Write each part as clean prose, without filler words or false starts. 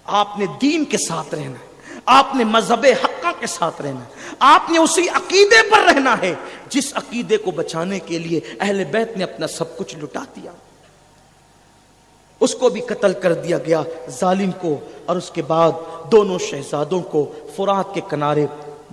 آپ نے دین کے ساتھ رہنا ہے، آپ نے مذہب حقہ کے ساتھ رہنا ہے، آپ نے اسی عقیدے پر رہنا ہے جس عقیدے کو بچانے کے لیے اہل بیت نے اپنا سب کچھ لٹا دیا۔ اس کو بھی قتل کر دیا گیا، ظالم کو، اور اس کے بعد دونوں شہزادوں کو فرات کے کنارے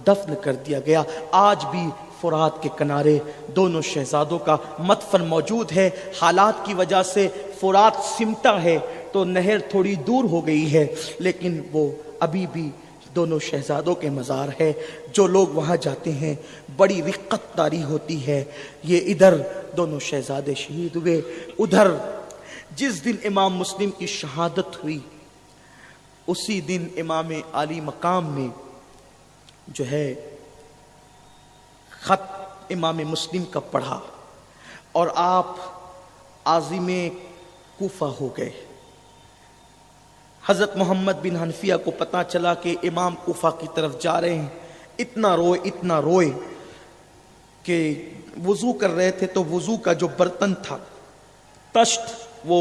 دفن کر دیا گیا۔ آج بھی فرات کے کنارے دونوں شہزادوں کا مدفن موجود ہے۔ حالات کی وجہ سے فرات سمٹا ہے تو نہر تھوڑی دور ہو گئی ہے، لیکن وہ ابھی بھی دونوں شہزادوں کے مزار ہے۔ جو لوگ وہاں جاتے ہیں بڑی رقت طاری ہوتی ہے۔ یہ ادھر دونوں شہزادے شہید ہوئے، ادھر جس دن امام مسلم کی شہادت ہوئی اسی دن امام عالی مقام میں جو ہے خط امام مسلم کا پڑھا اور آپ عازم کوفہ ہو گئے۔ حضرت محمد بن حنفیہ کو پتا چلا کہ امام کوفہ کی طرف جا رہے ہیں، اتنا روئے کہ وضو کر رہے تھے تو وضو کا جو برتن تھا تشت وہ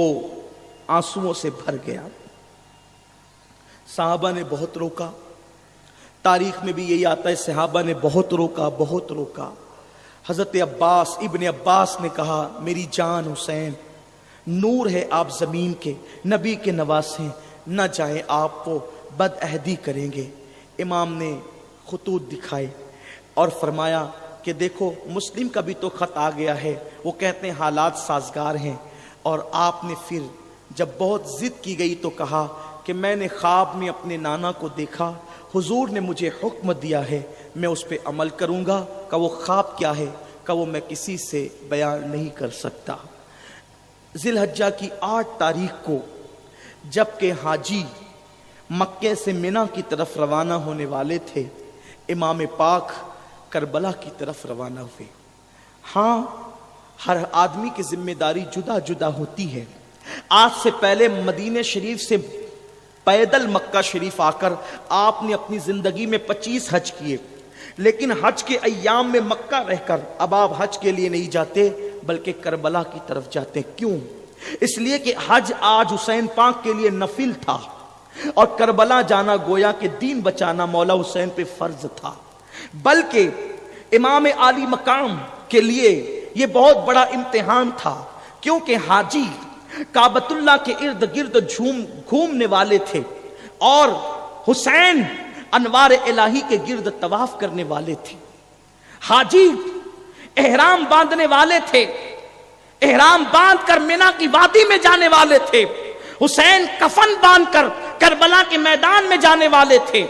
آنسوؤں سے بھر گیا۔ صحابہ نے بہت روکا، تاریخ میں بھی یہی آتا ہے صحابہ نے بہت روکا۔ حضرت عباس ابن عباس نے کہا میری جان حسین، نور ہے آپ زمین کے، نبی کے نواسے، نہ جائیں آپ کو بد عہدی کریں گے۔ امام نے خطوط دکھائے اور فرمایا کہ دیکھو مسلم کا بھی تو خط آ گیا ہے، وہ کہتے ہیں حالات سازگار ہیں۔ اور آپ نے پھر جب بہت ضد کی گئی تو کہا کہ میں نے خواب میں اپنے نانا کو دیکھا، حضور نے مجھے حکم دیا ہے میں اس پہ عمل کروں گا، کہ وہ خواب کیا ہے کہ وہ میں کسی سے بیان نہیں کر سکتا۔ ذی الحجہ کی 8 تاریخ کو جبکہ حاجی مکے سے منی کی طرف روانہ ہونے والے تھے، امام پاک کربلا کی طرف روانہ ہوئے۔ ہاں، ہر آدمی کی ذمہ داری جدا جدا ہوتی ہے۔ آج سے پہلے مدینہ شریف سے پیدل مکہ شریف آ کر آپ نے اپنی زندگی میں 25 حج کیے، لیکن حج کے ایام میں مکہ رہ کر اب آپ حج کے لیے نہیں جاتے بلکہ کربلا کی طرف جاتے۔ کیوں؟ اس لیے کہ حج آج حسین پاک کے لیے نفل تھا اور کربلا جانا گویا کہ دین بچانا مولا حسین پہ فرض تھا۔ بلکہ امام عالی مقام کے لیے یہ بہت بڑا امتحان تھا، کیونکہ حاجی کعبۃ اللہ کے ارد گرد گھومنے والے تھے اور حسین انوار الہی کے گرد طواف کرنے والے تھے۔ حاجی احرام باندھنے والے تھے، احرام باندھ کر منی کی وادی میں جانے والے تھے۔ حسین کفن باندھ کر کربلا کے میدان میں جانے والے تھے۔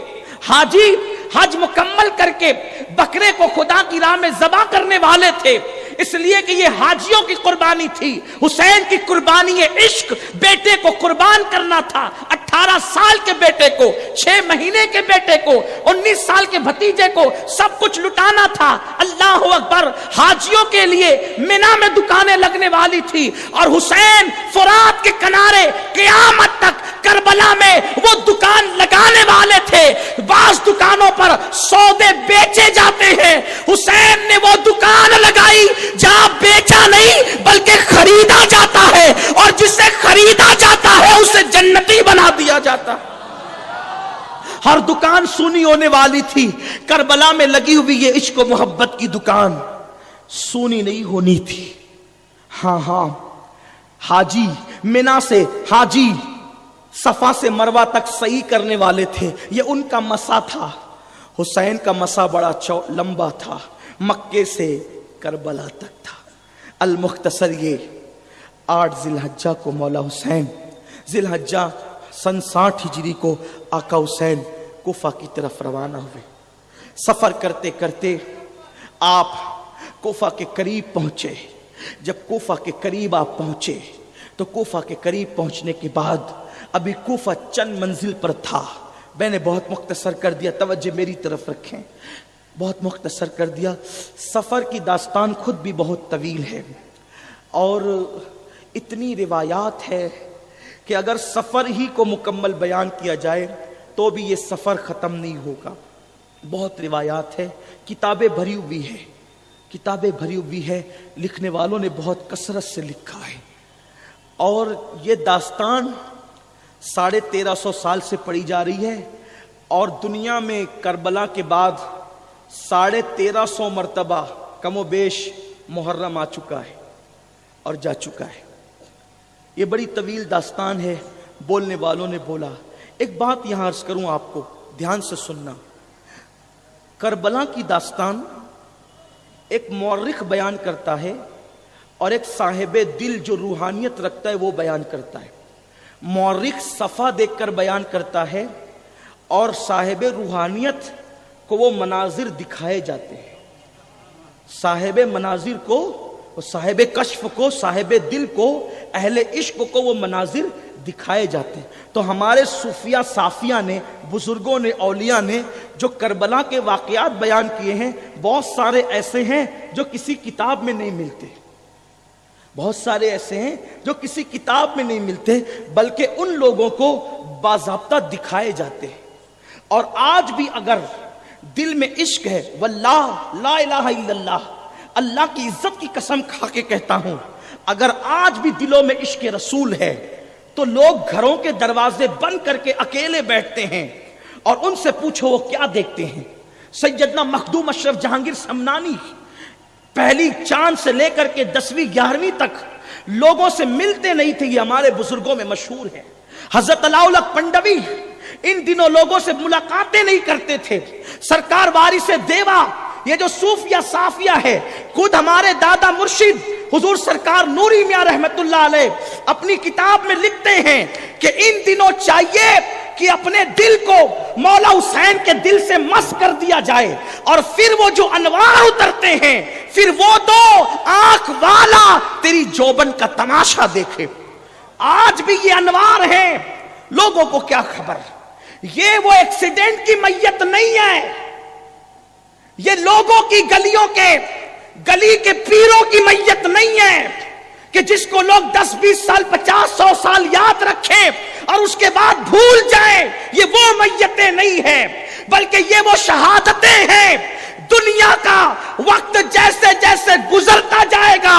حاجی حج مکمل کر کے بکرے کو خدا کی راہ میں ذبح کرنے والے تھے، اس لیے کہ یہ حاجیوں کی قربانی تھی۔ حسین کی قربانی عشق بیٹے کو قربان کرنا تھا، 18 سال کے بیٹے کو، 6 مہینے کے بیٹے کو، 19 سال کے بھتیجے کو سب کچھ لٹانا تھا۔ اللہ اکبر! حاجیوں کے لیے منی میں دکانیں لگنے والی تھی اور حسین فرات کے کنارے قیامت تک کربلا میں وہ دکان لگانے والے تھے۔ بعض دکانوں پر سودے بیچے جاتے ہیں، حسین نے وہ دکان لگائی جہاں بیچا نہیں بلکہ خریدا جاتا ہے، اور جسے خریدا جاتا ہے اسے جنتی بنا دیا جاتا۔ ہر دکان سونی ہونے والی تھی، کربلا میں لگی ہوئی یہ عشق و محبت کی دکان سونی نہیں ہونی تھی۔ ہاں، حاجی منی سے حاجی صفا سے مروہ تک سعی کرنے والے تھے، یہ ان کا مسا تھا۔ حسین کا مسا بڑا لمبا تھا، مکے سے کربلا تک تھا۔ المختصر یہ 8 ذی الحجہ کو مولا حسین، ذی الحجہ سن 60 ہجری کو آقا حسین کوفہ کی طرف روانہ ہوئے۔ سفر کرتے کرتے آپ کوفہ کے قریب پہنچے۔ جب کوفہ کے قریب آپ پہنچے تو کوفہ کے قریب پہنچنے کے بعد ابھی کوفہ چند منزل پر تھا۔ میں نے بہت مختصر کر دیا، توجہ میری طرف رکھیں، بہت مختصر کر دیا۔ سفر کی داستان خود بھی بہت طویل ہے اور اتنی روایات ہے کہ اگر سفر ہی کو مکمل بیان کیا جائے تو بھی یہ سفر ختم نہیں ہوگا۔ بہت روایات ہے، کتابیں بھری ہوئی ہے، لکھنے والوں نے بہت کثرت سے لکھا ہے، اور یہ داستان 1350 سال سے پڑھی جا رہی ہے اور دنیا میں کربلا کے بعد 1350 مرتبہ کم و بیش محرم آ چکا ہے اور جا چکا ہے. یہ بڑی طویل داستان ہے. بولنے والوں نے بولا. ایک بات یہاں عرض کروں آپ کو, دھیان سے سننا. کربلا کی داستان ایک مورخ بیان کرتا ہے اور ایک صاحب دل جو روحانیت رکھتا ہے وہ بیان کرتا ہے. مورخ صفحہ دیکھ کر بیان کرتا ہے اور صاحب روحانیت کو وہ مناظر دکھائے جاتے ہیں. صاحب مناظر کو, صاحب کشف کو, صاحب دل کو, اہل عشق کو وہ مناظر دکھائے جاتے ہیں. تو ہمارے صوفیہ صافیہ نے, بزرگوں نے, اولیاء نے جو کربلا کے واقعات بیان کیے ہیں, بہت سارے ایسے ہیں جو کسی کتاب میں نہیں ملتے. بہت سارے ایسے ہیں جو کسی کتاب میں نہیں ملتے, بلکہ ان لوگوں کو باضابطہ دکھائے جاتے ہیں. اور آج بھی اگر دل میں عشق ہے, واللہ لا الہ الا اللہ, اللہ کی عزت کی قسم کھا کے کہتا ہوں, اگر آج بھی دلوں میں عشق رسول ہے تو لوگ گھروں کے دروازے بند کر کے اکیلے بیٹھتے ہیں اور ان سے پوچھو وہ کیا دیکھتے ہیں. سیدنا مخدوم اشرف جہانگیر سمنانی پہلی چاند سے لے کر کے 10ویں 11ویں تک لوگوں سے ملتے نہیں تھے, یہ ہمارے بزرگوں میں مشہور ہے. حضرت علاؤلق پنڈوی ان دنوں لوگوں سے ملاقاتیں نہیں کرتے تھے. سرکار وارث دیوا, یہ جو صوفیہ صافیہ ہے, خود ہمارے دادا مرشد حضور سرکار نوری میاں رحمت اللہ علیہ اپنی کتاب میں لکھتے ہیں کہ ان دنوں چاہیے کہ اپنے دل کو مولا حسین کے دل سے مس کر دیا جائے اور پھر وہ جو انوار اترتے ہیں پھر وہ دو آنکھ والا تیری جوبن کا تماشا دیکھے. آج بھی یہ انوار ہیں, لوگوں کو کیا خبر. یہ وہ ایکسیڈنٹ کی میت نہیں ہے, یہ لوگوں کی گلیوں کے گلی کے پیروں کی میت نہیں ہے کہ جس کو لوگ 10-20 سال 50-100 سال یاد رکھیں اور اس کے بعد بھول جائیں. یہ وہ میتیں نہیں ہیں, بلکہ یہ وہ شہادتیں ہیں. دنیا کا وقت جیسے جیسے گزرتا جائے گا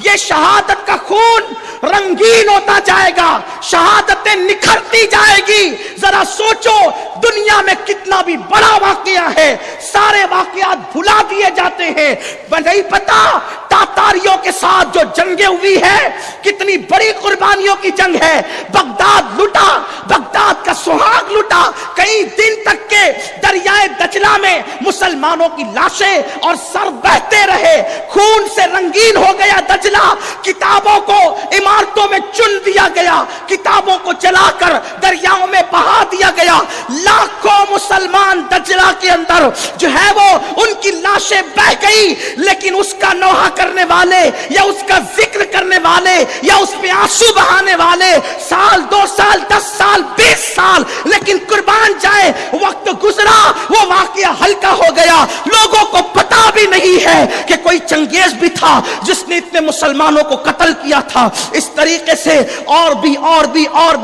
یہ شہادت کا خون رنگین ہوتا جائے گا, شہادتیں نکھرتی جائے گی. ذرا سوچو دنیا میں کتنا بھی بڑا واقعہ ہے, سارے واقعات بھلا دیے جاتے ہیں. نہیں پتا تاتاریوں کے ساتھ جو جنگیں ہوئی ہے کتنی بڑی قربانیوں کی جنگ ہے. بغداد لٹا, بغداد کا سہاگ لٹا, کئی دن تک کے دریائے دجلہ میں مسلمانوں کی لاشیں اور سر بہتے رہے, خون سے رنگین ہو گیا دجلہ. کتابوں کو عمارتوں میں چن دیا گیا, کتابوں کو جلا کر دریاؤں میں بہا دیا گیا. لاکھوں مسلمان دجلہ کے اندر جو ہے وہ ان کی لاشیں بہ گئی, لیکن اس کا نوحہ کرنے والے یا اس کا ذکر کرنے والے یا اس پہ آنسو بہانے والے 1 سال 2 سال 10 سال 20 سال, لیکن قربان جائے وقت گزرا وہ واقعہ ہلکا ہو گیا. لوگوں کو پتا بھی نہیں ہے کہ کوئی چنگیز بھی تھا جس نے اتنے مسلمانوں کو قتل کیا تھا. اس طریقے سے اور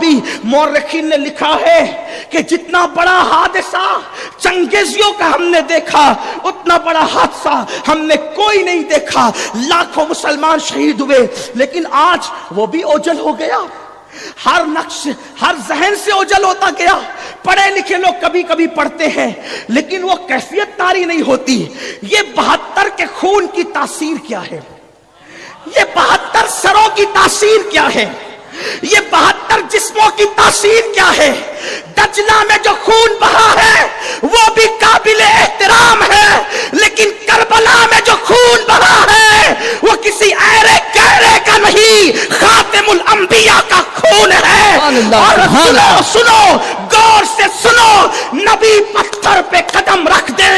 بھی مورخین نے لکھا ہے کہ جتنا بڑا حادثہ چنگیزیوں کا ہم نے دیکھا اتنا بڑا حادثہ ہم نے کوئی نہیں دیکھا. لاکھوں مسلمان شہید ہوئے, لیکن آج وہ بھی اوجل ہو گیا. ہر نقش ہر ذہن سے اوجل ہوتا گیا. پڑھے لکھے لوگ کبھی کبھی پڑھتے ہیں لیکن وہ کیفیت طاری نہیں ہوتی. یہ 72 کے خون کی تاثیر کیا ہے, یہ 72 سروں کی تاثیر کیا ہے, یہ 72 جسموں کی تاثیر کیا ہے. دجلہ میں جو خون بہا ہے وہ بھی قابل احترام ہے, لیکن کربلا میں جو خون بہا ہے وہ کسی ایرے گہرے کا نہیں, خاتم الانبیاء کا خون ہے. اور سنو غور سے سنو, نبی پتھر پہ قدم رکھ دے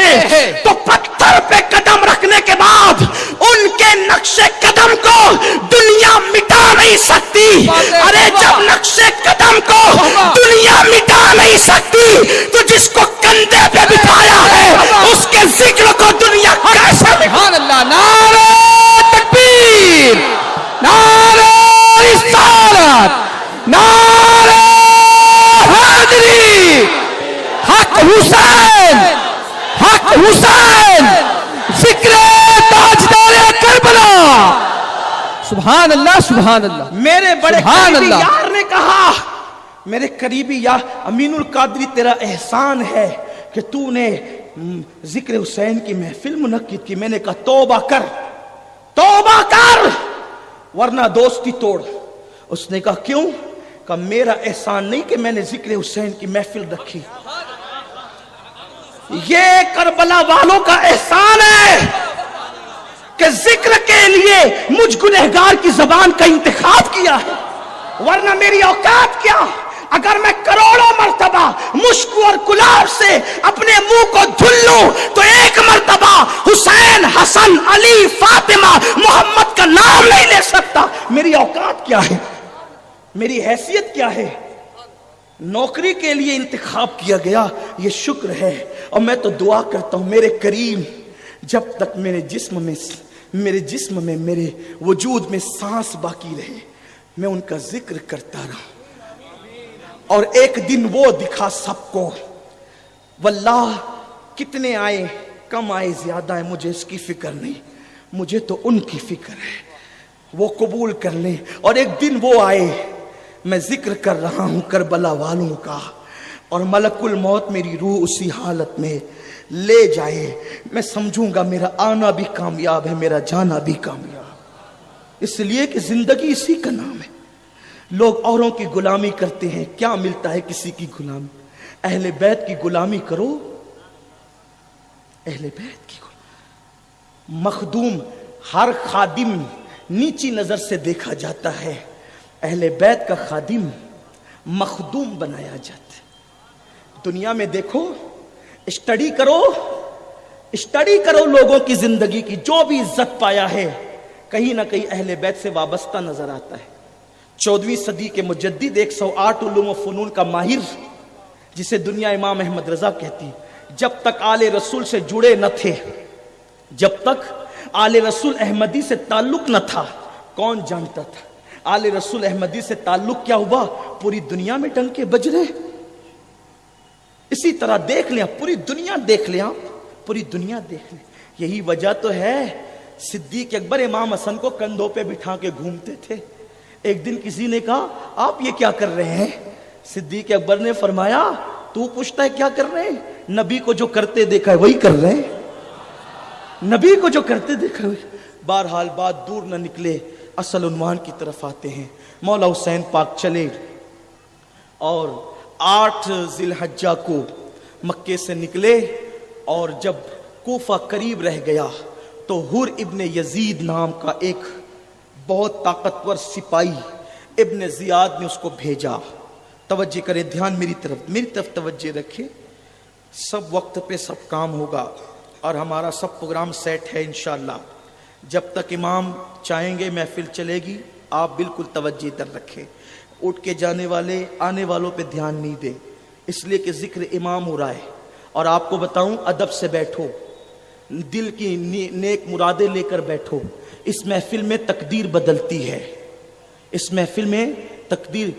تو پتھر پہ قدم رکھنے کے بعد ان کے نقش قدم کو دنیا مٹا نہیں سکتی. ارے جب نقش قدم کو دنیا مٹا نہیں سکتی تو جس کو کندھے پہ بٹھایا ہے اس کے ذکر کو دنیا کیسے. سبحان اللہ, نعرہ تکبیر, نعرہ رسالت, نعرہ حیدری, حق حسین, حق حسین, ذکر تاجدار کربلا. سبحان اللہ, سبحان اللہ. میرے بڑے قریبی یار نے کہا میرے قریبی یا امین القادری تیرا احسان ہے کہ تو نے ذکر حسین کی محفل منعقد کی. میں نے کہا توبہ کر توبہ کر ورنہ دوستی توڑ. اس نے کہا کیوں؟ کہ میرا احسان نہیں کہ میں نے ذکر حسین کی محفل رکھی, یہ کربلا والوں کا احسان ہے کہ ذکر کے لیے مجھ گنہگار کی زبان کا انتخاب کیا ہے, ورنہ میری اوقات کیا. اگر میں کروڑوں مرتبہ مشک اور گلاب سے اپنے منہ کو دھل لوں تو ایک مرتبہ حسین, حسن, علی, فاطمہ, محمد کا نام نہیں لے سکتا. میری اوقات کیا ہے, میری حیثیت کیا ہے؟ نوکری کے لیے انتخاب کیا گیا, یہ شکر ہے. اور میں تو دعا کرتا ہوں میرے کریم جب تک میرے جسم میں میرے وجود میں سانس باقی رہے میں ان کا ذکر کرتا رہوں, اور ایک دن وہ دکھا سب کو. واللہ کتنے آئے کم آئے زیادہ ہے مجھے اس کی فکر نہیں, مجھے تو ان کی فکر ہے, وہ قبول کر لیں. اور ایک دن وہ آئے, میں ذکر کر رہا ہوں کربلا والوں کا, اور ملک الموت میری روح اسی حالت میں لے جائے, میں سمجھوں گا میرا آنا بھی کامیاب ہے, میرا جانا بھی کامیاب, اس لیے کہ زندگی اسی کا نام ہے. لوگ اوروں کی غلامی کرتے ہیں, کیا ملتا ہے کسی کی غلامی؟ اہل بیت کی غلامی کرو, اہل بیت کی غلامی. مخدوم, ہر خادم نیچی نظر سے دیکھا جاتا ہے, اہل بیت کا خادم مخدوم بنایا جاتا ہے. دنیا میں دیکھو, اسٹڈی کرو لوگوں کی زندگی کی, جو بھی عزت پایا ہے کہیں نہ کہیں اہل بیت سے وابستہ نظر آتا ہے. 14ویں صدی کے مجدد, 108 علوم و فنون کا ماہر, جسے دنیا امام احمد رضا کہتی, جب تک آل رسول سے جڑے نہ تھے, جب تک آل رسول احمدی سے تعلق نہ تھا, کون جانتا تھا آل رسول احمدی سے تعلق کیا ہوا؟ پوری دنیا میں ڈنکے بج رہے. اسی طرح دیکھ لیں, پوری دنیا دیکھ لیں, آپ پوری دنیا دیکھ لیں. یہی وجہ تو ہے صدیق اکبر امام حسن کو کندھوں پہ بٹھا کے گھومتے تھے. ایک دن کسی نے کہا آپ یہ کیا کر رہے ہیں؟ صدیق اکبر نے فرمایا تو پوچھتا ہے کیا کر رہے ہیں؟ نبی کو جو کرتے دیکھا ہے وہی کر رہے ہیں, نبی کو جو کرتے دیکھا ہے. بہرحال بات دور نہ نکلے, اصل عنوان کی طرف آتے ہیں. مولا حسین پاک چلے اور 8 ذی الحجہ کو مکے سے نکلے, اور جب کوفہ قریب رہ گیا تو حر ابن یزید نام کا ایک بہت طاقتور سپاہی ابن زیاد نے اس کو بھیجا. توجہ کرے, دھیان میری طرف توجہ رکھے. سب وقت پہ سب کام ہوگا اور ہمارا سب پروگرام سیٹ ہے انشاءاللہ. جب تک امام چاہیں گے محفل چلے گی, آپ بالکل توجہ ادھر رکھیں. اٹھ کے جانے والے آنے والوں پہ دھیان نہیں دیں, اس لیے کہ ذکر امام ہو رہا ہے. اور آپ کو بتاؤں, ادب سے بیٹھو, دل کی نیک مرادیں لے کر بیٹھو. اس محفل میں تقدیر بدلتی ہے, اس محفل میں تقدیر,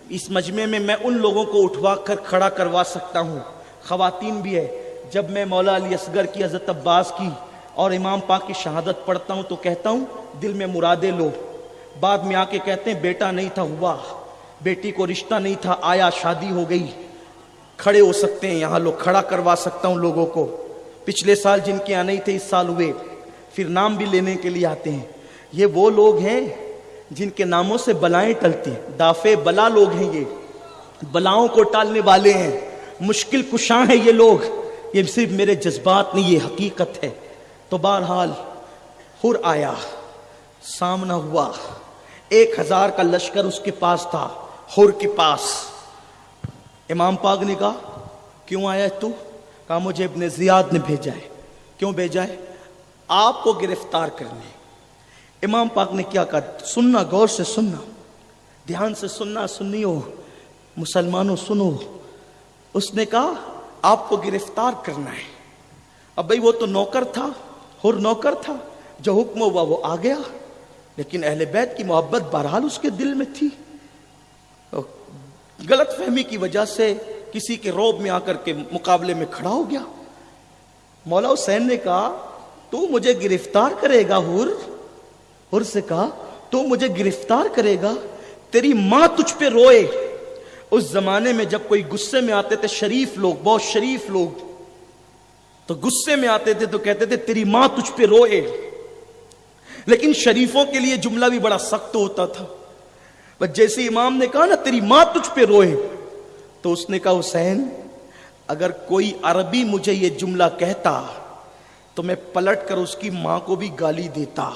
اس مجمع میں میں ان لوگوں کو اٹھوا کر کھڑا کروا سکتا ہوں, خواتین بھی ہے. جب میں مولا علی اصغر کی, حضرت عباس کی اور امام پاک کی شہادت پڑھتا ہوں تو کہتا ہوں دل میں مرادیں لو. بعد میں آ کے کہتے ہیں بیٹا نہیں تھا ہوا, بیٹی کو رشتہ نہیں تھا آیا, شادی ہو گئی. کھڑے ہو سکتے ہیں یہاں لوگ, کھڑا کروا سکتا ہوں لوگوں کو. پچھلے سال جن کے یہاں نہیں تھے اس سال ہوئے, پھر نام بھی لینے کے لیے آتے ہیں. یہ وہ لوگ ہیں جن کے ناموں سے بلائیں ٹلتی ہیں, دافع بلا لوگ ہیں, یہ بلاؤں کو ٹالنے والے ہیں, مشکل کشاں ہیں یہ لوگ. یہ صرف میرے جذبات نہیں, یہ حقیقت ہے. تو بہرحال حر آیا, سامنا ہوا, 1000 کا لشکر اس کے پاس تھا, حر کے پاس. امام پاک نے کہا کیوں آیا ہے تو؟ کہا مجھے ابن زیاد نے بھیجا ہے. کیوں بھیجا ہے؟ آپ کو گرفتار کرنے. امام پاک نے کیا کہا؟ سننا, غور سے سننا, دھیان سے سننا, سنیو مسلمانوں سنو. اس نے کہا آپ کو گرفتار کرنا ہے. اب بھئی وہ تو نوکر تھا, حر نوکر تھا, جو حکم ہوا وہ آ گیا, لیکن اہل بیت کی محبت بہرحال اس کے دل میں تھی. غلط فہمی کی وجہ سے کسی کے روب میں آ کر کے مقابلے میں کھڑا ہو گیا. مولا حسین نے کہا تو مجھے گرفتار کرے گا؟ حر سے کہا تو مجھے گرفتار کرے گا؟ تیری ماں تجھ پہ روئے اس زمانے میں جب کوئی غصے میں آتے تھے شریف لوگ، بہت شریف لوگ، تو غصے میں آتے تھے تو کہتے تھے تیری ماں تجھ پہ روئے. لیکن شریفوں کے لیے جملہ بھی بڑا سخت ہوتا تھا. بس جیسے امام نے کہا نا تیری ماں تجھ پہ روئے، تو اس نے کہا حسین اگر کوئی عربی مجھے یہ جملہ کہتا تو میں پلٹ کر اس کی ماں کو بھی گالی دیتا،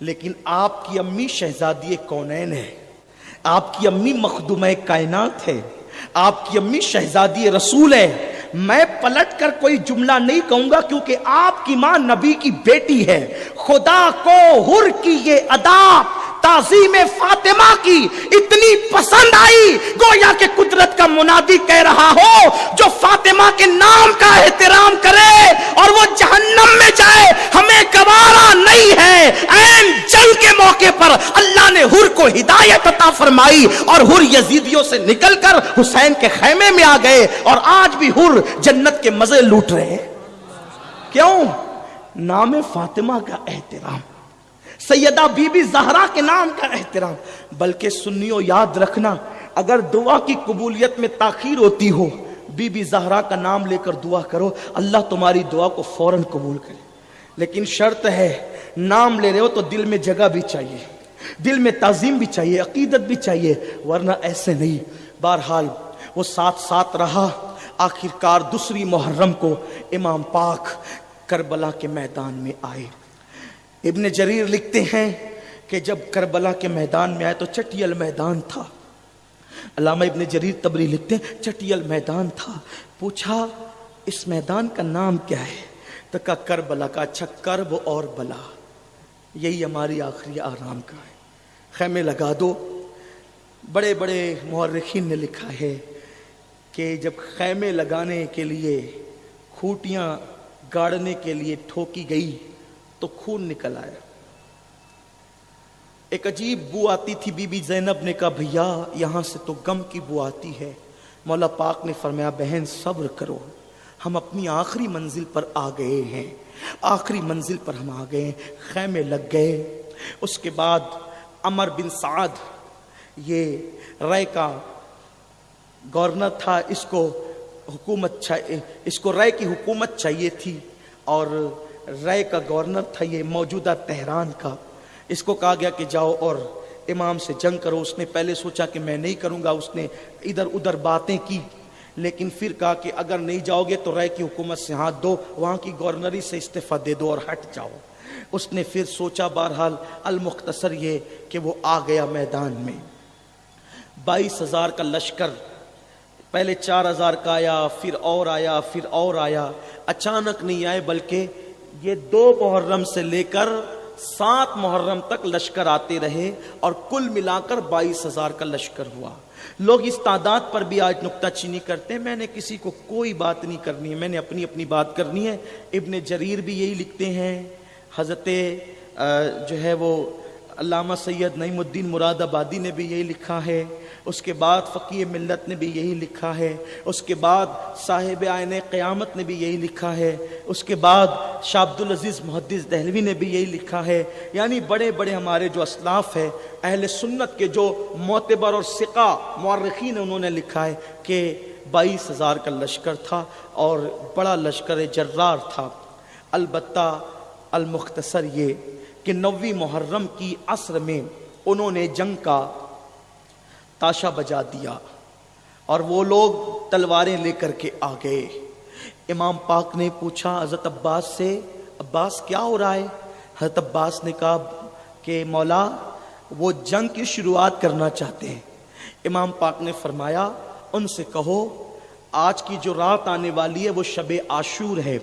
لیکن آپ کی امی شہزادی کونین ہے، آپ کی امی مخدومہ کائنات ہے، آپ کی امی شہزادی رسول ہے. میں پلٹ کر کوئی جملہ نہیں کہوں گا کیونکہ آپ کی ماں نبی کی بیٹی ہے. خدا کو حر کی یہ ادا تعظیم فاطمہ کی اتنی پسند آئی گویا کہ قدرت کا منادی کہہ رہا ہو جو فاطمہ کے نام کا احترام کرے اور وہ جہنم میں جائے ہمیں گوارا نہیں ہے. عین جنگ کے موقع پر اللہ نے حر کو ہدایت عطا فرمائی اور حر یزیدیوں سے نکل کر حسین کے خیمے میں آ گئے اور آج بھی حر جنت کے مزے لوٹ رہے ہیں. کیوں؟ نام فاطمہ کا احترام، سیدہ بی بی زہرا کے نام کا احترام. بلکہ سنیوں یاد رکھنا اگر دعا کی قبولیت میں تاخیر ہوتی ہو بی بی زہرا کا نام لے کر دعا کرو، اللہ تمہاری دعا کو فوراً قبول کرے. لیکن شرط ہے نام لے رہے ہو تو دل میں جگہ بھی چاہیے، دل میں تعظیم بھی چاہیے، عقیدت بھی چاہیے، ورنہ ایسے نہیں. بہرحال وہ ساتھ ساتھ رہا. آخرکار دوسری محرم کو امام پاک کربلا کے میدان میں آئے. ابن جریر لکھتے ہیں کہ جب کربلا کے میدان میں آئے تو چٹیل میدان تھا. علامہ ابن جریر طبری لکھتے ہیں چٹیل میدان تھا. پوچھا اس میدان کا نام کیا ہے؟ تو کہا کربلا کا. اچھا کرب اور بلا یہی ہماری آخری آرام کا ہے، خیمے لگا دو. بڑے بڑے مورخین نے لکھا ہے کہ جب خیمے لگانے کے لیے کھوٹیاں گاڑنے کے لیے ٹھوکی گئی تو خون نکل آیا. ایک عجیب بو آتی تھی. بی بی زینب نے کہا بھیا یہاں سے تو غم کی بو آتی ہے. مولا پاک نے فرمایا بہن صبر کرو، ہم اپنی آخری منزل پر آ گئے ہیں، آخری منزل پر ہم آ گئے ہیں. خیمے لگ گئے. اس کے بعد عمر بن سعد یہ رائے کا گورنر تھا، اس کو رائے کی حکومت چاہیے تھی اور رائے کا گورنر تھا یہ موجودہ تہران کا. اس کو کہا گیا کہ جاؤ اور امام سے جنگ کرو. اس نے پہلے سوچا کہ میں نہیں کروں گا، اس نے ادھر ادھر باتیں کی، لیکن پھر کہا کہ اگر نہیں جاؤ گے تو رائے کی حکومت سے ہاتھ دو، وہاں کی گورنری سے استعفیٰ دے دو اور ہٹ جاؤ. اس نے پھر سوچا. بہرحال المختصر یہ کہ وہ آ گیا میدان میں. 22,000 کا لشکر، پہلے 4,000 کا آیا، پھر اور آیا، پھر اور آیا. اچانک نہیں آئے بلکہ یہ 2 محرم سے لے کر 7 محرم تک لشکر آتے رہے اور کل ملا کر 22,000 کا لشکر ہوا. لوگ اس تعداد پر بھی آج نکتہ چینی کرتے ہیں. میں نے کسی کو کوئی بات نہیں کرنی ہے، میں نے اپنی اپنی بات کرنی ہے. ابن جریر بھی یہی لکھتے ہیں، حضرت جو ہے وہ علامہ سید نعیم الدین مراد آبادی نے بھی یہی لکھا ہے. اس کے بعد فقیہ ملت نے بھی یہی لکھا ہے. اس کے بعد صاحب آئین قیامت نے بھی یہی لکھا ہے. اس کے بعد شاہ عبدالعزیز محدث دہلوی نے بھی یہی لکھا ہے. یعنی بڑے بڑے ہمارے جو اسلاف ہیں اہل سنت کے جو معتبر اور ثقہ مورخین انہوں نے لکھا ہے کہ 22,000 کا لشکر تھا اور بڑا لشکر جرار تھا. البتہ المختصر یہ کہ 9 محرم کی عصر میں انہوں نے جنگ کا تاشا بجا دیا اور وہ لوگ تلواریں لے کر کے آ گئے. امام پاک نے پوچھا حضرت عباس سے، عباس کیا ہو رہا ہے؟ حضرت عباس نے کہا کہ مولا وہ جنگ کی شروعات کرنا چاہتے ہیں. امام پاک نے فرمایا ان سے کہو آج کی جو رات آنے والی ہے وہ شب عاشور ہے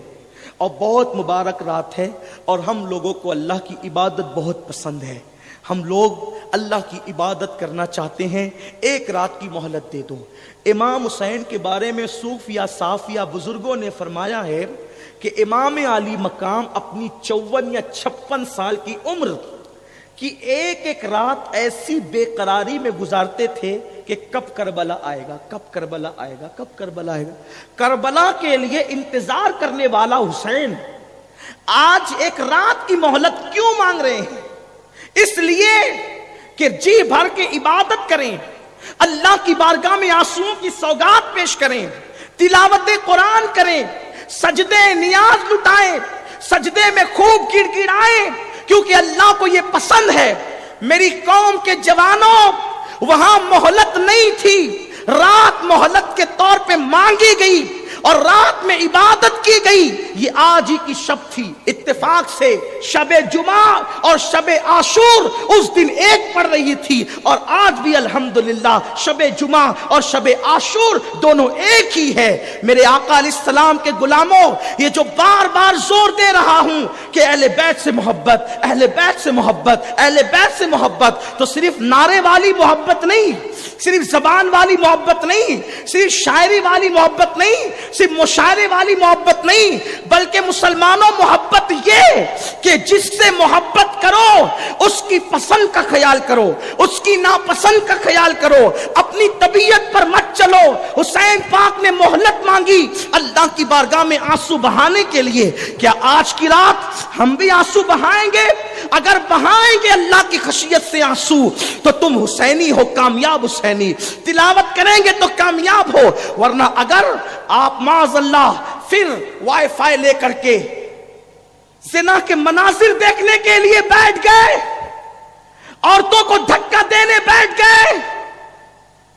اور بہت مبارک رات ہے اور ہم لوگوں کو اللہ کی عبادت بہت پسند ہے. ہم لوگ اللہ کی عبادت کرنا چاہتے ہیں، ایک رات کی مہلت دے دو. امام حسین کے بارے میں صوفیہ صافیہ بزرگوں نے فرمایا ہے کہ امام عالی مقام اپنی 54 یا 56 سال کی عمر کی ایک ایک رات ایسی بے قراری میں گزارتے تھے کہ کب کربلا آئے گا، کب کربلا آئے گا، کب کربلا آئے گا. کربلا کے لیے انتظار کرنے والا حسین آج ایک رات کی مہلت کیوں مانگ رہے ہیں؟ اس لیے کہ جی بھر کے عبادت کریں، اللہ کی بارگاہ میں آنسوؤں کی سوگات پیش کریں، تلاوت قرآن کریں، سجدے نیاز لٹائیں، سجدے میں خوب گڑ گڑائیں، کیونکہ اللہ کو یہ پسند ہے۔ میری قوم کے جوانوں، وہاں مہلت نہیں تھی، رات مہلت کے طور پہ مانگی گئی اور رات میں عبادت کی گئی۔ یہ آج ہی کی شب تھی، اتفاق سے شب جمعہ اور شب عاشور اس دن ایک پڑ رہی تھی، اور آج بھی الحمدللہ شب جمعہ اور شب عاشور دونوں ایک ہی ہے۔ میرے آقا علیہ السلام کے غلاموں، یہ جو بار بار زور دے رہا ہوں کہ اہل بیت سے محبت، اہل بیت سے محبت، اہل بیت سے محبت، تو صرف نعرے والی محبت نہیں، صرف زبان والی محبت نہیں، صرف شاعری والی محبت نہیں، صرف مشاعرے والی محبت نہیں، بلکہ مسلمانوں محبت یہ کہ جس سے محبت کرو اس کی پسند کا خیال کرو، اس کی ناپسند کا خیال کرو، اپنی طبیعت پر مت چلو۔ حسین پاک نے مہلت مانگی اللہ کی بارگاہ میں آنسو بہانے کے لیے۔ کیا آج کی رات ہم بھی آنسو بہائیں گے؟ اگر بہائیں گے اللہ کی خشیت سے آنسو تو تم حسینی ہو، کامیاب حسینی، تلاوت کریں گے تو کامیاب ہو، ورنہ اگر آپ معاذ اللہ پھر وائی فائی لے کر کے زنا کے مناظر دیکھنے کے لیے بیٹھ گئے، عورتوں کو دھکا دینے بیٹھ گئے،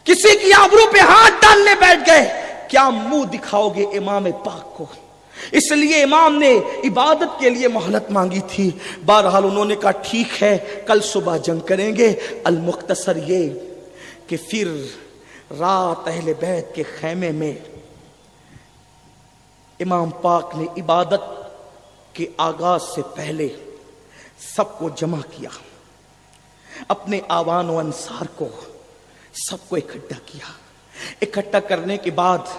کسی کی آبرو پہ ہاتھ ڈالنے بیٹھ گئے، کیا منہ دکھاؤ گے امام پاک کو؟ اس لیے امام نے عبادت کے لیے مہلت مانگی تھی۔ بہرحال انہوں نے کہا ٹھیک ہے، کل صبح جنگ کریں گے۔ المختصر یہ کہ پھر رات اہل بیت کے خیمے میں امام پاک نے عبادت کے آغاز سے پہلے سب کو جمع کیا، اپنے آوان و انصار کو سب کو اکٹھا کیا۔ اکٹھا کرنے کے بعد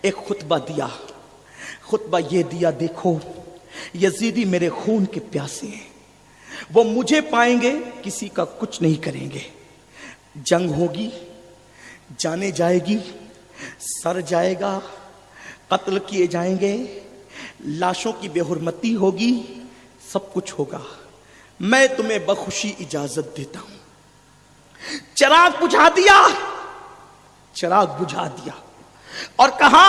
ایک خطبہ دیا۔ خطبہ یہ دیا، دیکھو یزیدی میرے خون کے پیاسے ہیں، وہ مجھے پائیں گے کسی کا کچھ نہیں کریں گے، جنگ ہوگی، جانے جائے گی، سر جائے گا، قتل کیے جائیں گے، لاشوں کی بے حرمتی ہوگی، سب کچھ ہوگا، میں تمہیں بخوشی اجازت دیتا ہوں۔ چراغ بجھا دیا، چراغ بجھا دیا اور کہا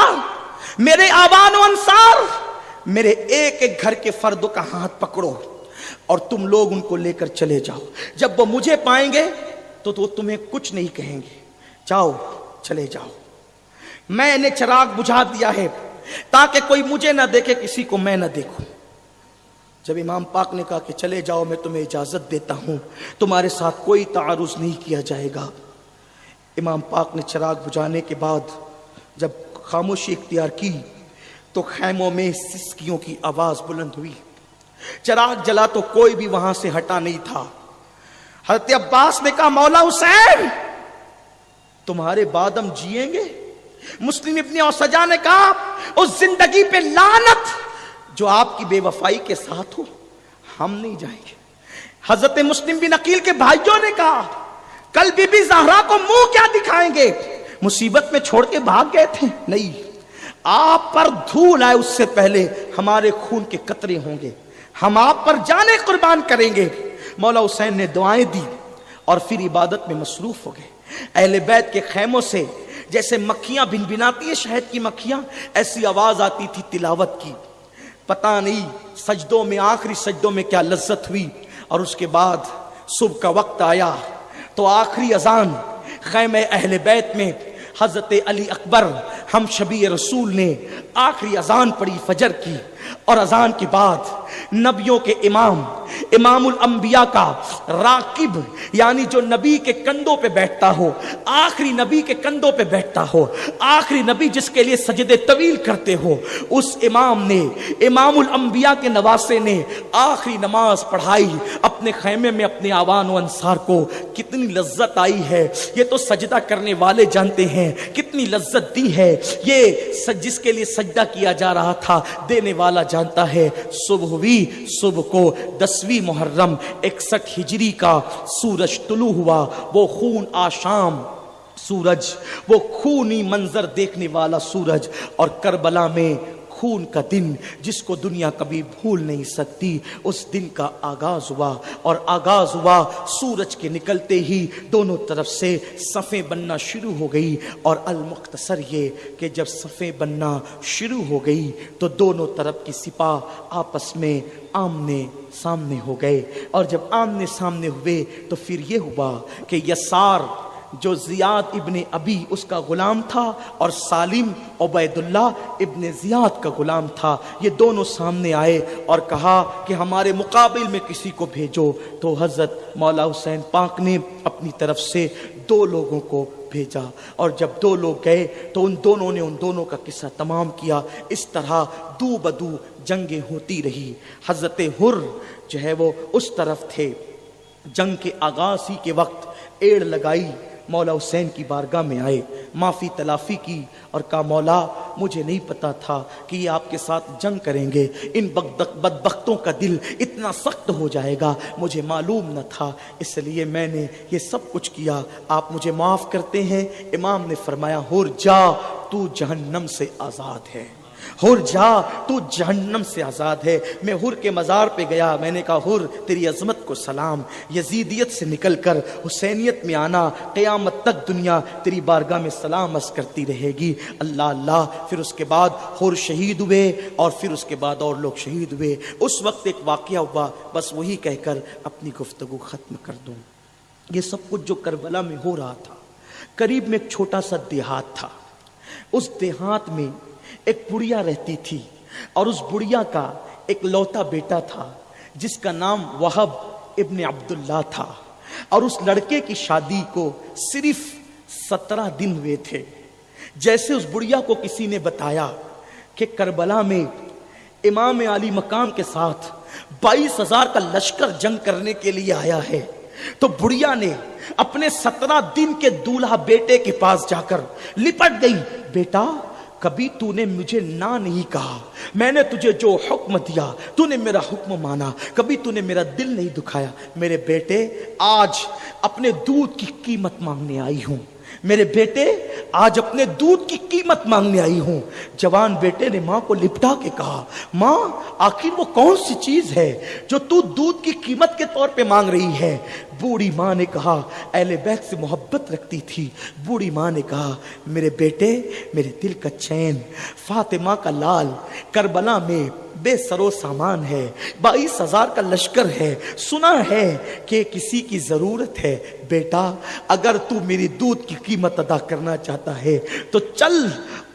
میرے آبان و انصار، میرے ایک ایک گھر کے فردوں کا ہاتھ پکڑو اور تم لوگ ان کو لے کر چلے جاؤ، جب وہ مجھے پائیں گے تو وہ تمہیں کچھ نہیں کہیں گے، جاؤ چلے جاؤ۔ میں نے چراغ بجھا دیا ہے تاکہ کوئی مجھے نہ دیکھے، کسی کو میں نہ دیکھوں۔ جب امام پاک نے کہا کہ چلے جاؤ، میں تمہیں اجازت دیتا ہوں، تمہارے ساتھ کوئی تعارض نہیں کیا جائے گا، امام پاک نے چراغ بجھانے کے بعد جب خاموشی اختیار کی تو خیموں میں سسکیوں کی آواز بلند ہوئی۔ چراغ جلا تو کوئی بھی وہاں سے ہٹا نہیں تھا۔ حضرت عباس نے کہا مولا حسین تمہارے بعد ہم جیئیں گے؟ مسلم ابن اوسجا نے کہا اس زندگی پہ لعنت جو آپ کی بے وفائی کے ساتھ ہو، ہم نہیں جائیں گے۔ حضرت مسلم بن عقیل کے بھائیوں نے کہا کل بی بی زہرا کو منہ کیا دکھائیں گے؟ مصیبت میں چھوڑ کے بھاگ گئے تھے، نہیں، آپ پر دھول آئے اس سے پہلے ہمارے خون کے قطرے ہوں گے، ہم آپ پر جانے قربان کریں گے۔ مولا حسین نے دعائیں دی اور پھر عبادت میں مصروف ہو گئے۔ اہل بیت کے خیموں سے جیسے مکھیاں بن بناتی ہیں، شہد کی مکھیاں، ایسی آواز آتی تھی تلاوت کی۔ پتہ نہیں سجدوں میں، آخری سجدوں میں کیا لذت ہوئی، اور اس کے بعد صبح کا وقت آیا تو آخری اذان خیمہ اہل بیت میں حضرت علی اکبر ہم شبی رسول نے آخری اذان پڑھی فجر کی، اور اذان کے بعد نبیوں کے امام، امام الانبیاء کا راکب، یعنی جو نبی کے کندھوں پہ بیٹھتا ہو، آخری نبی کے کندھوں پہ بیٹھتا ہو، آخری نبی جس کے لیے سجدے طویل کرتے ہو، اس امام نے، امام الانبیاء کے نواسے نے آخری نماز پڑھائی اپنے خیمے میں اپنے آوان و انصار کو۔ کتنی لذت آئی ہے، یہ تو سجدہ کرنے والے جانتے ہیں کتنی لذت دی ہے، یہ جس کے لیے سجدہ کیا جا رہا تھا دینے والا جانتا ہے۔ صبح ہوئی، صبح کو 10ویں محرم 61 ہجری کا سورج طلوع ہوا، وہ خون آشام سورج، وہ خونی منظر دیکھنے والا سورج، اور کربلا میں خون کا دن جس کو دنیا کبھی بھول نہیں سکتی، اس دن کا آغاز ہوا، اور آغاز ہوا سورج کے نکلتے ہی دونوں طرف سے صفیں بننا شروع ہو گئی، اور المختصر یہ کہ جب صفیں بننا شروع ہو گئی تو دونوں طرف کی سپاہ آپس میں آمنے سامنے ہو گئے، اور جب آمنے سامنے ہوئے تو پھر یہ ہوا کہ یسار جو زیاد ابن ابی اس کا غلام تھا اور سالم عبید اللہ ابن زیاد کا غلام تھا، یہ دونوں سامنے آئے اور کہا کہ ہمارے مقابل میں کسی کو بھیجو، تو حضرت مولا حسین پاک نے اپنی طرف سے 2 لوگوں کو بھیجا، اور جب 2 لوگ گئے تو ان دونوں نے ان دونوں کا قصہ تمام کیا۔ اس طرح دو بدو جنگیں ہوتی رہی۔ حضرت حر جو ہے وہ اس طرف تھے، جنگ کے آغاز ہی کے وقت ایڑ لگائی، مولا حسین کی بارگاہ میں آئے، معافی تلافی کی اور کہا مولا مجھے نہیں پتا تھا کہ یہ آپ کے ساتھ جنگ کریں گے، ان بدبختوں کا دل اتنا سخت ہو جائے گا، مجھے معلوم نہ تھا، اس لیے میں نے یہ سب کچھ کیا، آپ مجھے معاف کرتے ہیں؟ امام نے فرمایا حر جا تو جہنم سے آزاد ہے، حر جا تو جہنم سے آزاد ہے۔ میں حر کے مزار پہ گیا، میں نے کہا حر تیری عظمت کو سلام، یزیدیت سے نکل کر حسینیت میں آنا، قیامت تک دنیا تیری بارگاہ میں سلام عرض کرتی رہے گی، اللہ اللہ۔ پھر اس کے بعد حر شہید ہوئے، اور پھر اس کے بعد اور لوگ شہید ہوئے۔ اس وقت ایک واقعہ ہوا، بس وہی کہہ کر اپنی گفتگو ختم کر دوں۔ یہ سب کچھ جو کربلا میں ہو رہا تھا، قریب میں ایک چھوٹا سا دیہات تھا، اس دیہات میں ایک بڑھیا رہتی تھی، اور اس بڑھیا کا ایک لوتا بیٹا تھا جس کا نام وہب ابن عبداللہ تھا، اور اس لڑکے کی شادی کو صرف 17 دن ہوئے تھے۔ جیسے اس بڑھیا کو کسی نے بتایا کہ کربلا میں امام علی مقام کے ساتھ 22,000 کا لشکر جنگ کرنے کے لیے آیا ہے، تو بڑھیا نے اپنے 17 دن کے دولہا بیٹے کے پاس جا کر لپٹ گئی، بیٹا کبھی تو نے مجھے نہ نہیں کہا، میں نے تجھے جو حکم دیا تو نے میرا حکم مانا، کبھی تو نے میرا دل نہیں دکھایا، میرے بیٹے آج اپنے دودھ کی قیمت مانگنے آئی ہوں، میرے بیٹے آج اپنے دودھ کی قیمت مانگنے آئی ہوں۔ جوان بیٹے نے ماں کو لپٹا کے کہا ماں آخر وہ کون سی چیز ہے جو تو دودھ کی قیمت کے طور پہ مانگ رہی ہے؟ بوڑھی ماں نے کہا، اہل بیت سے محبت رکھتی تھی، بوڑھی ماں نے کہا میرے بیٹے میرے دل کا چین، فاطمہ کا لال کربلا میں بے سرو سامان ہے، 22,000 کا لشکر ہے، سنا ہے کہ کسی کی ضرورت ہے، بیٹا اگر تو میری دودھ کی قیمت ادا کرنا چاہتا ہے تو چل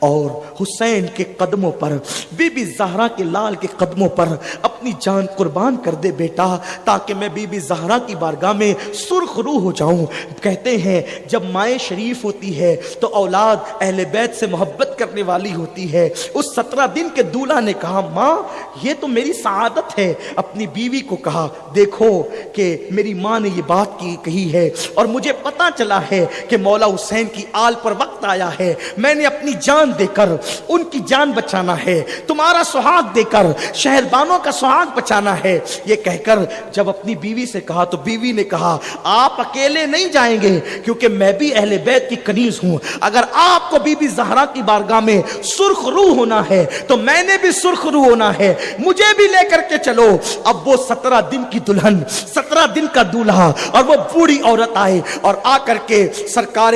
اور حسین کے قدموں پر، بی بی زہرا کے لال کے قدموں پر اپنی جان قربان کر دے بیٹا، تاکہ میں بی بی زہرا کی بارگاہ میں سرخ روح ہو جاؤں۔ کہتے ہیں جب مائیں شریف ہوتی ہے تو اولاد اہل بیت سے محبت کرنے والی ہوتی ہے۔ اس 17 دن کے دولہا نے کہا ماں یہ تو میری سعادت ہے، اپنی بیوی کو کہا دیکھو کہ میری ماں نے یہ بات کہی ہے، اور مجھے پتا چلا ہے کہ مولا حسین کی آل پر وقت آیا ہے، میں نے اپنی جان دے کر ان کی جان بچانا ہے، تمہارا سہاگ دے کر شہربانوں کا سہاگ بچانا ہے۔ یہ کہہ کر جب اپنی بیوی سے کہا تو بیوی نے کہا آپ اکیلے نہیں جائیں گے، کیونکہ میں بھی اہل بیت کی کنیز ہوں، اگر آپ کو بی بی زہرا کی بارگاہ میں سرخ روح ہونا ہے تو میں نے بھی سرخ روح ہونا ہے، مجھے بھی لے کر کے چلو۔ اب وہ 17 دن کی دلہن، 17 دن کا دولہا اور وہ بوڑھی عورت آئے اور آ کر کے سرکار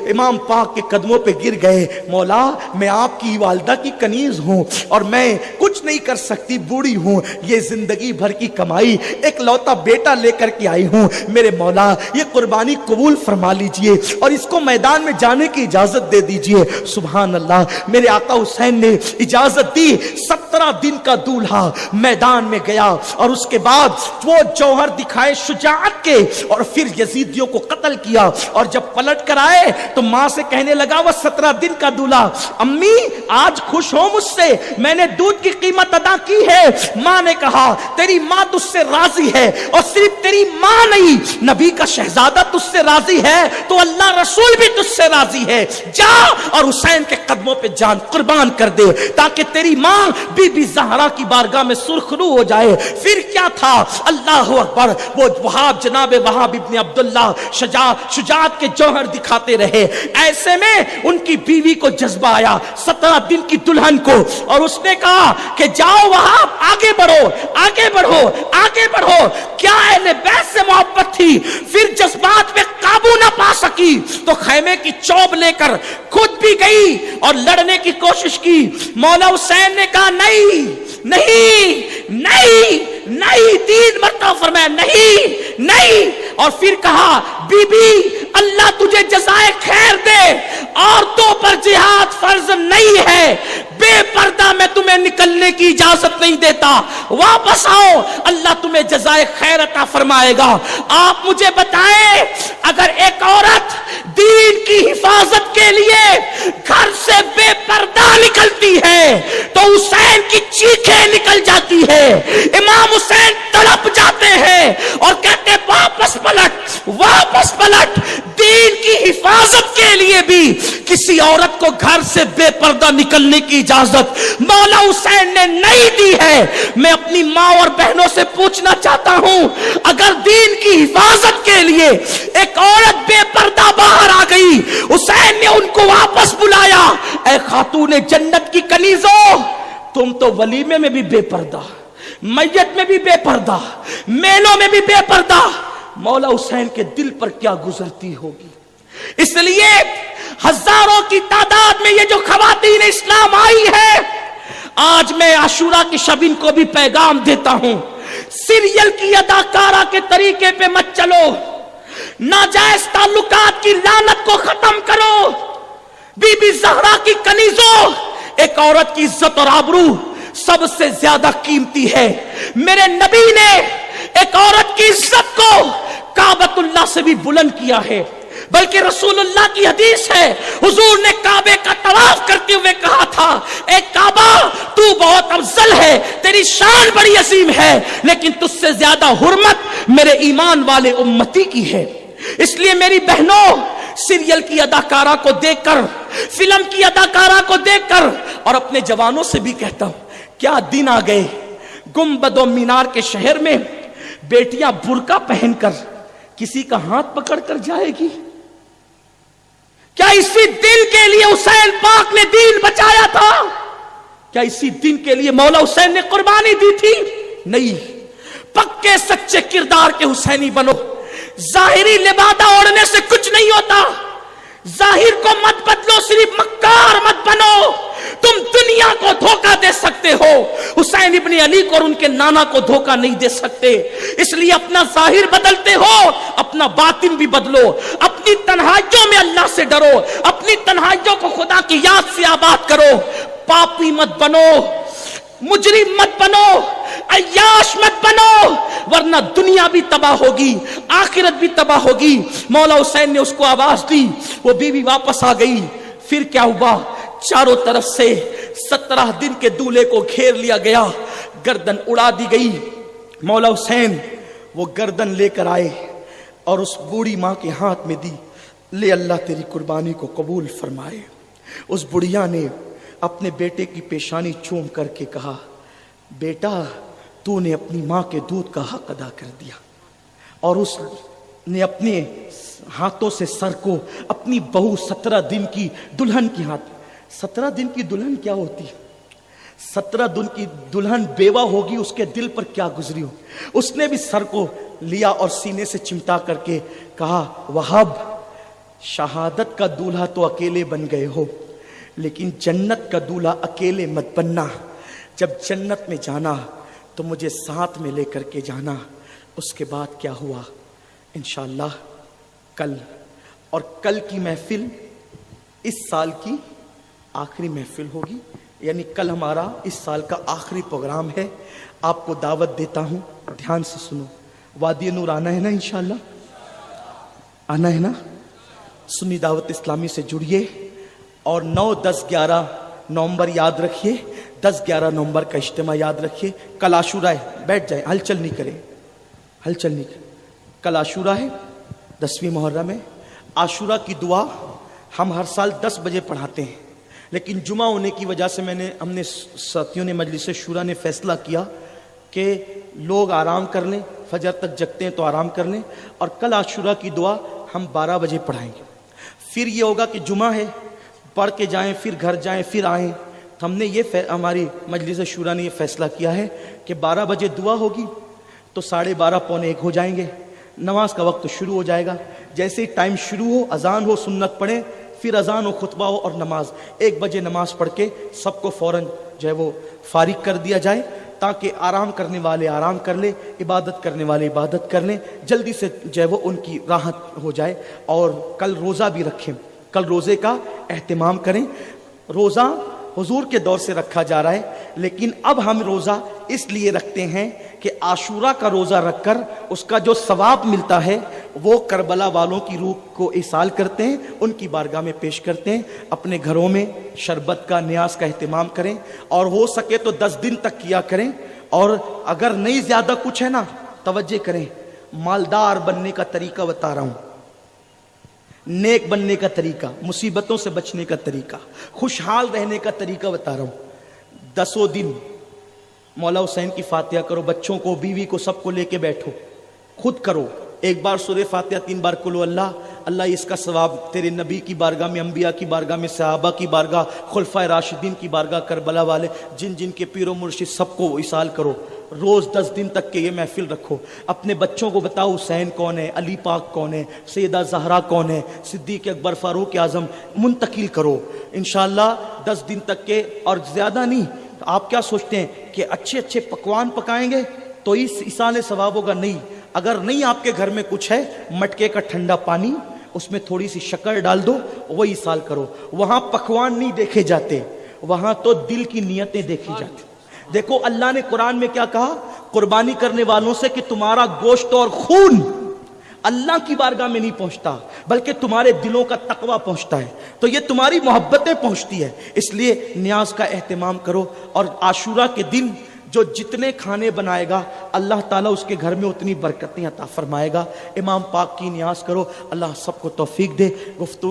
امام پاک کے قدموں پہ گر گئے، مولا میں آپ کی والدہ کی کنیز ہوں اور میں کچھ نہیں کر سکتی، بوڑھی ہوں، یہ زندگی بھر کی کمائی ایک لوتا بیٹا لے کر کے آئی ہوں، میرے مولا یہ قربانی قبول فرما لیجئے اور اس کو میدان میں جانے کی اجازت دے دیجئے۔ سبحان اللہ، میرے آقا حسین نے اجازت دی، 17 دن کا دولہا میدان میں گیا اور اس کے بعد وہ جوہر دکھائے شجاعت کے اور پھر یزیدیوں کو قتل کیا، اور جب پلٹ کر آئے تو ماں سے کہنے لگا وہ 17 دن کا دولہا امی آج خوش ہو مجھ سے، میں نے دودھ کی قیمت ادا کی ہے۔ ماں نے کہا تیری ماں تجھ سے راضی ہے، اور صرف تیری ماں نہیں نبی کا شہزادہ تجھ سے راضی ہے تو اللہ رسول بھی تجھ سے راضی ہے، جا اور حسین کے قدموں پہ جان قربان کر دے تاکہ تیری ماں بی بی زہرا کی بارگاہ میں سرخ رو ہو جائے۔ پھر کیا تھا، اللہ اکبر، وہ وہاب جناب وہاب ابن عبداللہ شجاعت کے جوہر دکھاتے رہے، ایسے میں ان کی بیوی کو جذبہ آیا گیا 17 دن کی دلہن کو، اور اس نے کہا کہ جاؤ وہاں آگے بڑھو آگے بڑھو آگے بڑھو. کیا اہل بیت سے محبت تھی، پھر جذبات پہ قابو نہ پا سکی تو خیمے کی چوب لے کر خود بھی گئی اور لڑنے کی کوشش کی. مولا حسین نے کہا نہیں نہیں نہیں نہیں، 3 مرتبہ فرمایا نہیں نہیں، اور پھر کہا بی بی اللہ تجھے جزائے خیر دے، عورتوں پر جہاد فرض نہیں ہے، بے پردہ میں تمہیں نکلنے کی اجازت نہیں دیتا، واپس آؤ اللہ تمہیں جزائے خیر عطا فرمائے گا. آپ مجھے بتائیں اگر ایک عورت دین کی حفاظت کے لیے گھر سے بے پردہ نکلتی ہے تو حسین کی چیخیں نکل جاتی ہے، امام حسین تڑپ جاتے ہیں اور کہتے واپس پلٹ واپس پلٹ. دین کی حفاظت کے لیے بھی کسی عورت کو گھر سے بے پردہ نکلنے کی اجازت مولا حسین نے نہیں دی ہے. میں اپنی ماں اور بہنوں سے پوچھنا چاہتا ہوں اگر دین کی حفاظت کے لیے ایک عورت بے پردہ باہر آ گئی، حسین نے ان کو واپس بلایا، اے خاتون جنت کی کنیزوں تم تو ولیمے میں بھی بے پردہ، میت میں بھی بے پردہ، میلوں میں بھی بے پردہ، مولا حسین کے دل پر کیا گزرتی ہوگی. اس لیے ہزاروں کی تعداد میں یہ جو خواتین اسلام آئی ہے، آج میں عاشورہ کی شب ان کو بھی پیغام دیتا ہوں، سیریل کی اداکارہ کے طریقے پہ مت چلو، ناجائز تعلقات کی لعنت کو ختم کرو. بی بی زہرا کی کنیزوں، ایک عورت کی عزت اور آبرو سب سے زیادہ قیمتی ہے. میرے نبی نے ایک عورت کی عزت کو کعبۃ اللہ سے بھی بلند کیا ہے، بلکہ رسول اللہ کی حدیث ہے حضور نے کعبے کا طواف کرتے ہوئے کہا تھا اے کعبہ تو بہت افضل ہے، تیری شان بڑی عظیم ہے، لیکن تجھ سے زیادہ حرمت میرے ایمان والے امتی کی ہے. اس لیے میری بہنوں، سیریل کی اداکارہ کو دیکھ کر، فلم کی اداکارہ کو دیکھ کر، اور اپنے جوانوں سے بھی کہتا ہوں کیا دن آ گئے گنبد و مینار کے شہر میں بیٹیاں برقع پہن کر کسی کا ہاتھ پکڑ کر جائے گی. کیا اسی دن کے لیے حسین پاک نے دین بچایا تھا؟ کیا اسی دن کے لیے مولا حسین نے قربانی دی تھی؟ نہیں. پکے سچے کردار کے حسینی بنو. ظاہری لبادہ اوڑھنے سے کچھ نہیں ہوتا، ظاہر کو مت بدلو، صرف مکار مت بنو. تم دنیا کو دھوکہ دے سکتے ہو، حسین ابن علی کو اور ان کے نانا کو دھوکہ نہیں دے سکتے. اس لیے اپنا ظاہر بدلتے ہو، اپنا باطن بھی بدلو. اپنی تنہائیوں میں اللہ سے ڈرو، اپنی تنہائیوں کو خدا کی یاد سے آباد کرو. پاپی مت بنو، مجرم مت بنو، عیاش مت بنو، ورنہ دنیا بھی تباہ ہوگی، آخرت بھی تباہ ہوگی. مولا حسین نے اس کو آواز دی، وہ بیوی واپس آ گئی. پھر کیا ہوا؟ چاروں طرف سے 17 دن کے دولے کو گھیر لیا گیا، گردن اڑا دی گئی. مولا حسین وہ گردن لے کر آئے اور اس بوڑھی ماں کے ہاتھ میں دی. لے اللہ تیری قربانی کو قبول فرمائے. اس بڑھیا نے اپنے بیٹے کی پیشانی چوم کر کے کہا بیٹا تو نے اپنی ماں کے دودھ کا حق ادا کر دیا. اور اس نے اپنے ہاتھوں سے سر کو اپنی بہو 17 دن کی دلہن کی ہاتھ. 17 دن کی دلہن کیا ہوتی ہے؟ 17 دن کی دلہن بیوہ ہوگی، اس کے دل پر کیا گزری ہو. اس نے بھی سر کو لیا اور سینے سے چمٹا کر کے کہا وہاب شہادت کا دولہا تو اکیلے بن گئے ہو، لیکن جنت کا دولہا اکیلے مت بننا. جب جنت میں جانا تو مجھے ساتھ میں لے کر کے جانا. اس کے بعد کیا ہوا انشاءاللہ کل، اور کل کی محفل اس سال کی آخری محفل ہوگی، یعنی کل ہمارا اس سال کا آخری پروگرام ہے. آپ کو دعوت دیتا ہوں، دھیان سے سنو. وادی نور آنا ہے نا انشاءاللہ؟ آنا ہے نا؟ سنی دعوت اسلامی سے جڑیے اور 9، 10، 11 نومبر یاد رکھیے. 10، 11 نومبر کا اجتماع یاد رکھیے. کل عاشورہ ہے، بیٹھ جائیں، ہلچل نہیں کریں، ہلچل نہیں کریں. کل عاشورہ ہے، 10ویں محرم ہے. عاشورہ کی دعا ہم ہر سال 10 بجے پڑھاتے ہیں، لیکن جمعہ ہونے کی وجہ سے ہم نے ساتھیوں نے مجلس شورا نے فیصلہ کیا کہ لوگ آرام کر لیں، فجر تک جگتے ہیں تو آرام کر لیں، اور کل عاشورہ کی دعا ہم 12 بجے پڑھائیں گے. پھر یہ ہوگا کہ جمعہ ہے، پڑھ کے جائیں پھر گھر جائیں پھر آئیں. ہم نے ہماری مجلس شورا نے یہ فیصلہ کیا ہے کہ 12 بجے دعا ہوگی تو 12:30 پونے 1 ہو جائیں گے, نماز کا وقت شروع ہو جائے گا. جیسے ہی ٹائم شروع ہو, اذان ہو, سنت پڑھیں, پھر اذان ہو, خطبہ ہو اور نماز. 1 بجے نماز پڑھ کے سب کو فوراً جو ہے وہ فارغ کر دیا جائے تاکہ آرام کرنے والے آرام کر لیں, عبادت کرنے والے عبادت کر لیں, جلدی سے جو ہے وہ ان کی راحت ہو جائے. اور کل روزہ بھی رکھیں, کل روزے کا اہتمام کریں. روزہ حضور کے دور سے رکھا جا رہا ہے, لیکن اب ہم روزہ اس لیے رکھتے ہیں کہ عاشورہ کا روزہ رکھ کر اس کا جو ثواب ملتا ہے وہ کربلا والوں کی روح کو ایصال کرتے ہیں, ان کی بارگاہ میں پیش کرتے ہیں. اپنے گھروں میں شربت کا نیاز کا اہتمام کریں, اور ہو سکے تو 10 دن تک کیا کریں. اور اگر نہیں زیادہ کچھ ہے نا, توجہ کریں, مالدار بننے کا طریقہ بتا رہا ہوں, نیک بننے کا طریقہ, مصیبتوں سے بچنے کا طریقہ, خوشحال رہنے کا طریقہ بتا رہا ہوں. 10 دن مولا حسین کی فاتحہ کرو, بچوں کو, بیوی کو, سب کو لے کے بیٹھو, خود کرو. 1 بار سورہ فاتحہ, 3 بار قل اللہ. اللہ اس کا ثواب تیرے نبی کی بارگاہ میں, انبیاء کی بارگاہ میں, صحابہ کی بارگاہ, خلفائے راشدین کی بارگاہ, کربلا والے جن جن کے پیر و مرشد سب کو ایصال کرو. روز 10 دن تک کے یہ محفل رکھو. اپنے بچوں کو بتاؤ حسین کون ہے, علی پاک کون ہے, سیدہ زہرا کون ہے, صدیق اکبر, فاروق اعظم, منتقل کرو انشاءاللہ 10 دن تک کے. اور زیادہ نہیں. آپ کیا سوچتے ہیں کہ اچھے اچھے پکوان پکائیں گے تو اس ایصال ثواب ہوگا؟ نہیں. اگر نہیں آپ کے گھر میں کچھ ہے, مٹکے کا ٹھنڈا پانی, اس میں تھوڑی سی شکر ڈال دو, وہ ایصال کرو. وہاں پکوان نہیں دیکھے جاتے, وہاں تو دل کی نیتیں دیکھی جاتی. دیکھو اللہ نے قرآن میں کیا کہا, قربانی کرنے والوں سے کہ تمہارا گوشت اور خون اللہ کی بارگاہ میں نہیں پہنچتا بلکہ تمہارے دلوں کا تقوی پہنچتا ہے, تو یہ تمہاری محبتیں پہنچتی ہے. اس لیے نیاز کا اہتمام کرو. اور عاشورہ کے دن جو جتنے کھانے بنائے گا اللہ تعالیٰ اس کے گھر میں اتنی برکتیں عطا فرمائے گا. امام پاک کی نیاز کرو, اللہ سب کو توفیق دے. گفتگو